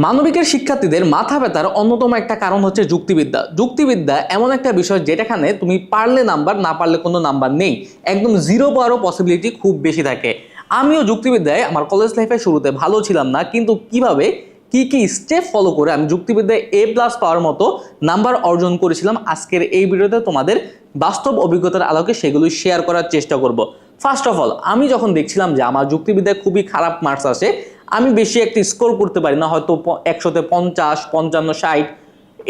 মানবিকের শিক্ষার্থীদের মাথা ব্যথার অন্যতম একটা কারণ হচ্ছে যুক্তিবিদ্যা। যুক্তিবিদ্যা এমন একটা বিষয় যেটাখানে তুমি পারলে নাম্বার, না পারলে কোনো নাম্বার নেই, একদম জিরো পাওয়ারও পসিবিলিটি খুব বেশি থাকে। আমিও যুক্তিবিদ্যায় আমার কলেজ লাইফের শুরুতে ভালো ছিলাম না, কিন্তু কিভাবে কি স্টেপ ফলো করে আমি যুক্তিবিদ্যায় A+ পাওয়ার মতো নাম্বার অর্জন করেছিলাম, আজকের এই ভিডিওতে তোমাদের বাস্তব অভিজ্ঞতার আলোকে সেগুলো শেয়ার করার চেষ্টা করব। ফার্স্ট অফ অল, আমি যখন দেখছিলাম যে আমার যুক্তিবিদ্যায় খুবই খারাপ মার্কস আসে, আমি বেশি একটা স্কোর করতে পারি না, হয়তো 100-তে 50, 55, 60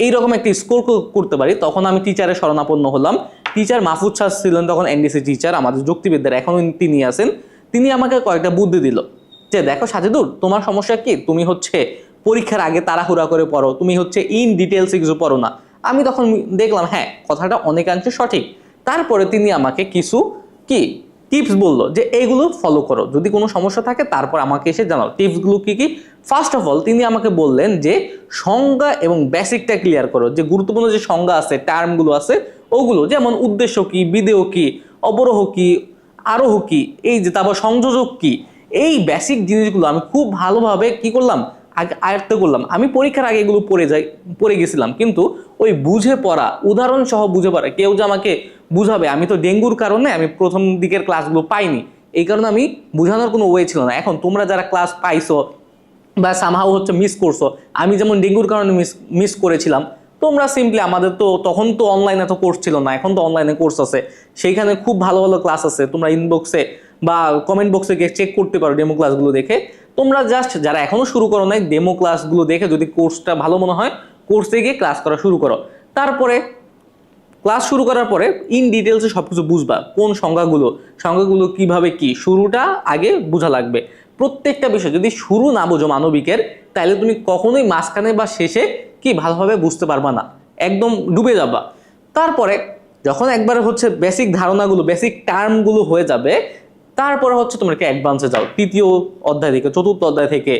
এইরকম একটা স্কোর করতে পারি, তখন আমি টিচারের শরণাপন্ন হলাম। টিচার মাহফুজ স্যার ছিলেন তখন এনডিসি টিচার আমাদের যুক্তিবিদ্যার, এখন তিনি আছেন। তিনি আমাকে কয়েকটা বুদ্ধি দিল যে দেখো সাজেদুর, তোমার সমস্যা কি, তুমি হচ্ছে পরীক্ষার আগে তাড়াহুড়া করে পড়ো, তুমি হচ্ছে ইন ডিটেলস কিছু পড়ো না। আমি তখন দেখলাম হ্যাঁ, কথাটা অনেকাংশে সঠিক। তারপরে তিনি আমাকে কিছু কি টিপস বললো যে এইগুলো ফলো করো, যদি কোনো সমস্যা থাকে তারপর আমাকে এসে জানাও। টিপসগুলো কি কি? ফার্স্ট অফ অল, তিনি আমাকে বললেন যে সংজ্ঞা এবং বেসিকটা ক্লিয়ার করো, যে গুরুত্বপূর্ণ যে সংজ্ঞা আছে, টার্মগুলো আছে, ওগুলো যেমন উদ্দেশ্য কি, বিধেয় কি, অবরোহ কি, আরোহ কি, এই যে তারপর সংযোজক কি, এই বেসিক জিনিসগুলো আমি খুব ভালোভাবে কি করলাম, আগে আয়ত্ত করলাম। আমি পরীক্ষার আগে এগুলো পড়ে গেছিলাম, কিন্তু ওই বুঝে পড়া, উদাহরণ সহ বুঝে পড়া, কেউ যে আমাকে বুঝাবে, আমি তো ডেঙ্গুর কারণে আমি প্রথম দিকের ক্লাসগুলো পাইনি, এই কারণে আমি বুঝানোর কোনো ওয়ে ছিল না। এখন তোমরা যারা ক্লাস পাইছো বা সামহাও হচ্ছে মিস করছো, আমি যেমন ডেঙ্গুর কারণে মিস করেছিলাম, তোমরা সিম্পলি, আমাদের তো তখন তো অনলাইনে তো কোর্স ছিল না, এখন তো অনলাইনে কোর্স আছে, সেইখানে খুব ভালো ভালো ক্লাস আছে, তোমরা ইনবক্সে বা কমেন্ট বক্সে গিয়ে চেক করতে পারো ডেমো ক্লাসগুলো দেখে। তোমরা জাস্ট যারা এখনো শুরু করো নাই, ডেমো ক্লাসগুলো দেখে যদি কোর্সটা ভালো মনে হয়, কোর্সে গিয়ে ক্লাস করা শুরু করো। তারপরে ক্লাস শুরু করার পরে ইন ডিটেলসে সবকিছু বুঝবা, কোন সংজ্ঞাগুলো কিভাবে কি, শুরুটা আগে বোঝা লাগবে। প্রত্যেকটা বিষয় যদি শুরু না বোঝো মানবিকের, তাহলে তুমি কখনোই মাঝখানে বা শেষে কি ভালোভাবে বুঝতে পারবা না, একদম ডুবে যাবা। তারপরে যখন একবার হচ্ছে বেসিক ধারণাগুলো, বেসিক টার্মগুলো হয়ে যাবে, তারপরে হচ্ছে তোমাকে অ্যাডভান্সে যাও, তৃতীয় অধ্যায় থেকে, চতুর্থ অধ্যায় থেকে।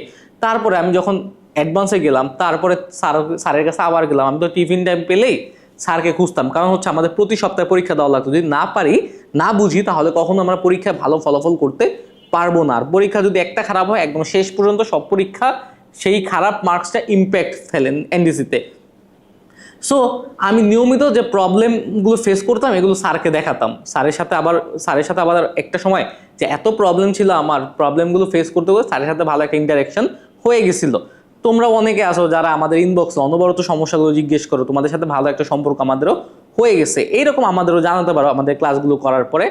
তারপরে আমি যখন অ্যাডভান্সে গেলাম, তারপরে স্যারের কাছে আবার গেলাম। আমি তো টিফিন টাইম পেলেই স্যারকে খুঁজতাম, কারণ হচ্ছে আমাদের প্রতি সপ্তাহে পরীক্ষা দেওয়া লাগতো, যদি না পারি, না বুঝি, তাহলে কখনো আমরা পরীক্ষায় ভালো ফলাফল করতে পারবো না। আর পরীক্ষা যদি একটা খারাপ হয়, একদম শেষ পর্যন্ত সব পরীক্ষা সেই খারাপ মার্কসটা ইম্প্যাক্ট ফেলেন এনডিসিতে। সো আমি নিয়মিত যে প্রবলেমগুলো ফেস করতাম, এগুলো স্যারকে দেখাতাম। স্যারের সাথে আবার একটা সময় যে এত প্রবলেম ছিল, আমার প্রবলেমগুলো ফেস করতে করতে স্যারের সাথে ভালো একটা ইন্টারাকশন হয়ে গেছিল। তোমরা অনেকে আসো যারা আমাদের ইনবক্সে অনবরত সমস্যাগুলো জিজ্ঞেস করো, তোমাদের সাথে ভালো একটা সম্পর্ক আমাদেরও হয়ে গেছে। এইরকম আমাদেরও জানাতে পারো আমাদের ক্লাসগুলো করার পরে।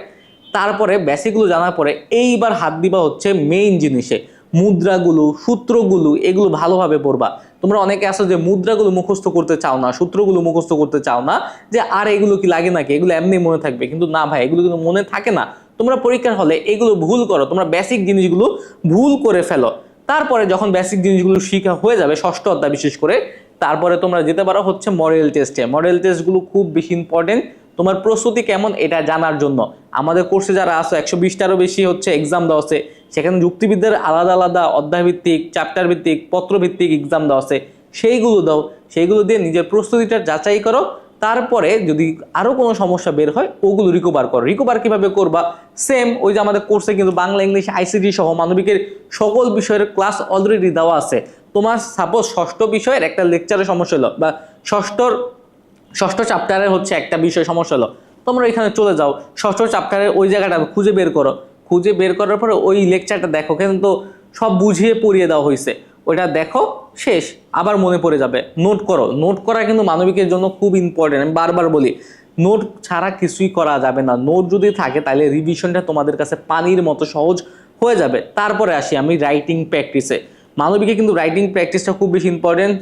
তারপরে বেসিকগুলো জানার পরে এইবার হাত দিবা হচ্ছে মেইন জিনিসে, মুদ্রাগুলো, সূত্রগুলো, এগুলো ভালোভাবে পড়বা। তোমরা অনেকে আসো যে মুদ্রাগুলো মুখস্থ করতে চাও না, সূত্রগুলো মুখস্থ করতে চাও না, যে আর এগুলো কি লাগে নাকি, এগুলো এমনি মনে থাকবে। কিন্তু না ভাই, এগুলো কিন্তু মনে থাকে না। তোমরা পরীক্ষার হলে এগুলো ভুল করো, তোমরা বেসিক জিনিসগুলো ভুল করে ফেলো। তারপরে যখন বেসিক জিনিসগুলো শিখা হয়ে যাবে, ষষ্ঠ অধ্যায় বিশেষ করে, তারপরে তোমরা যেতে পারো হচ্ছে মডেল টেস্টে। মডেল টেস্টগুলো খুব বেশি ইম্পর্টেন্ট তোমার প্রস্তুতি কেমন এটা জানার জন্য। আমাদের কোর্সে যারা আসো, 120টারও বেশি হচ্ছে এক্সাম দেওয়া আছে, সেখানে যুক্তিবিদ্যার আলাদা আলাদা অধ্যায় ভিত্তিক, চ্যাপ্টার ভিত্তিক, পত্র ভিত্তিক এক্সাম দেওয়া আছে, সেইগুলো দাও। সেইগুলো দিয়ে নিজের প্রস্তুতিটা যাচাই করো। তারপরে যদি আরও কোনো সমস্যা বের হয়, ওগুলো রিকভার করো। রিকভার কীভাবে করবা? সেম ওই যে আমাদের কোর্সে কিন্তু বাংলা, ইংলিশ, আইসিটি সহ মানবিকের সকল বিষয়ের ক্লাস অলরেডি দেওয়া আছে। তোমার সাপোজ ষষ্ঠ বিষয়ের একটা লেকচারের সমস্যা হলো, বা ষষ্ঠ চ্যাপ্টারের হচ্ছে একটা বিষয় সমস্যা হলো, তোমরা এখানে চলে যাও, ষষ্ঠ চ্যাপ্টারের ওই জায়গাটা খুঁজে বের করো। খুঁজে বের করার পরে ওই লেকচারটা দেখো, কিন্তু সব বুঝিয়ে পড়িয়ে দেওয়া হয়েছে, ওইটা দেখো, শেষ, আবার মনে পড়ে যাবে। নোট করো। নোট করা কিন্তু মানবিকের জন্য খুব ইম্পর্টেন্ট। আমি বারবার বলি, নোট ছাড়া কিছুই করা যাবে না। নোট যদি থাকে তাহলে রিভিশনটা তোমাদের কাছে পানির মতো সহজ হয়ে যাবে। তারপরে আসি আমি রাইটিং প্র্যাকটিসে। মানবিকে কিন্তু রাইটিং প্র্যাকটিসটা খুব বেশি ইম্পর্টেন্ট।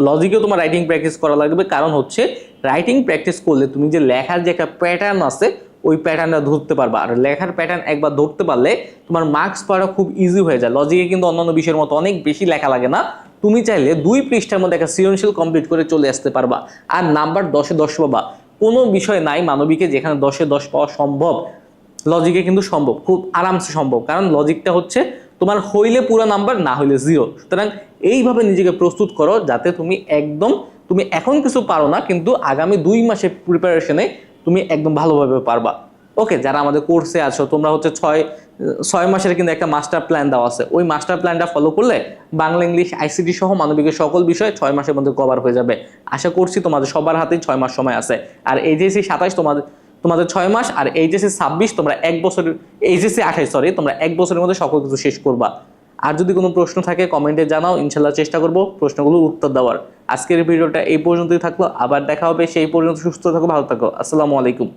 লজিকেও তোমার রাইটিং প্র্যাকটিস করা লাগবে, কারণ হচ্ছে রাইটিং প্র্যাকটিস করলে তুমি যে লেখার যে একটা প্যাটার্ন আছে, ওই প্যাটার্নটা ধরতে পারবা। আর লেখার প্যাটার্ন একবার ধরতে পারলে তোমার মার্কস পাওয়াটা খুব ইজি হয়ে যায়। লজিকে কিন্তু অন্যান্য বিষয়ের মতো অনেক বেশি লেখা লাগে না। তুমি চাইলে 2 পৃষ্ঠার মধ্যে একটা সৃজনশীল কমপ্লিট করে চলে আসতে পারবা, আর নাম্বার 10-এ 10 পাবা। কোনো বিষয় নাই মানবিকে যেখানে 10-এ 10 পাওয়া সম্ভব, লজিকে কিন্তু সম্ভব, খুব আরামসে সম্ভব। কারণ লজিকটা হচ্ছে তোমার হইলে পুরো নাম্বার, না হইলে 0। সুতরাং এইভাবে নিজেকে প্রস্তুত করো, যাতে তুমি এখন কিছু পারো না, কিন্তু আগামী 2 মাসের প্রিপারেশনে তুমি একদম ভালোভাবে পারবা। ওকে, যারা আমাদের কোর্সে আছো তোমরা হচ্ছে 6 মাসের কিন্তু একটা মাস্টার প্ল্যান দেওয়া আছে, ওই মাস্টার প্ল্যানটা ফলো করলে বাংলা, ইংলিশ, আইসিটি সহ মানবিকের সকল বিষয় 6 মাসের মধ্যে কভার হয়ে যাবে। আশা করছি তোমাদের সবার হাতেই 6 মাস সময় আছে। আর এইচএসসি 27 তোমাদের 6 মাস, আর এইচএসসি 26 তোমরা 1 বছর, এইচএসসি 28 সরি, তোমরা 1 বছরের মধ্যে সকল কিছু শেষ করবা। আর যদি কোনো প্রশ্ন থাকে কমেন্টে জানাও, ইনশাল্লাহ চেষ্টা করবো প্রশ্নগুলোর উত্তর দেওয়ার। আজকের ভিডিওটা এই পর্যন্তই থাকলো, আবার দেখা হবে, সেই পর্যন্ত সুস্থ থাকো, ভালো থাকো, আসসালামু আলাইকুম।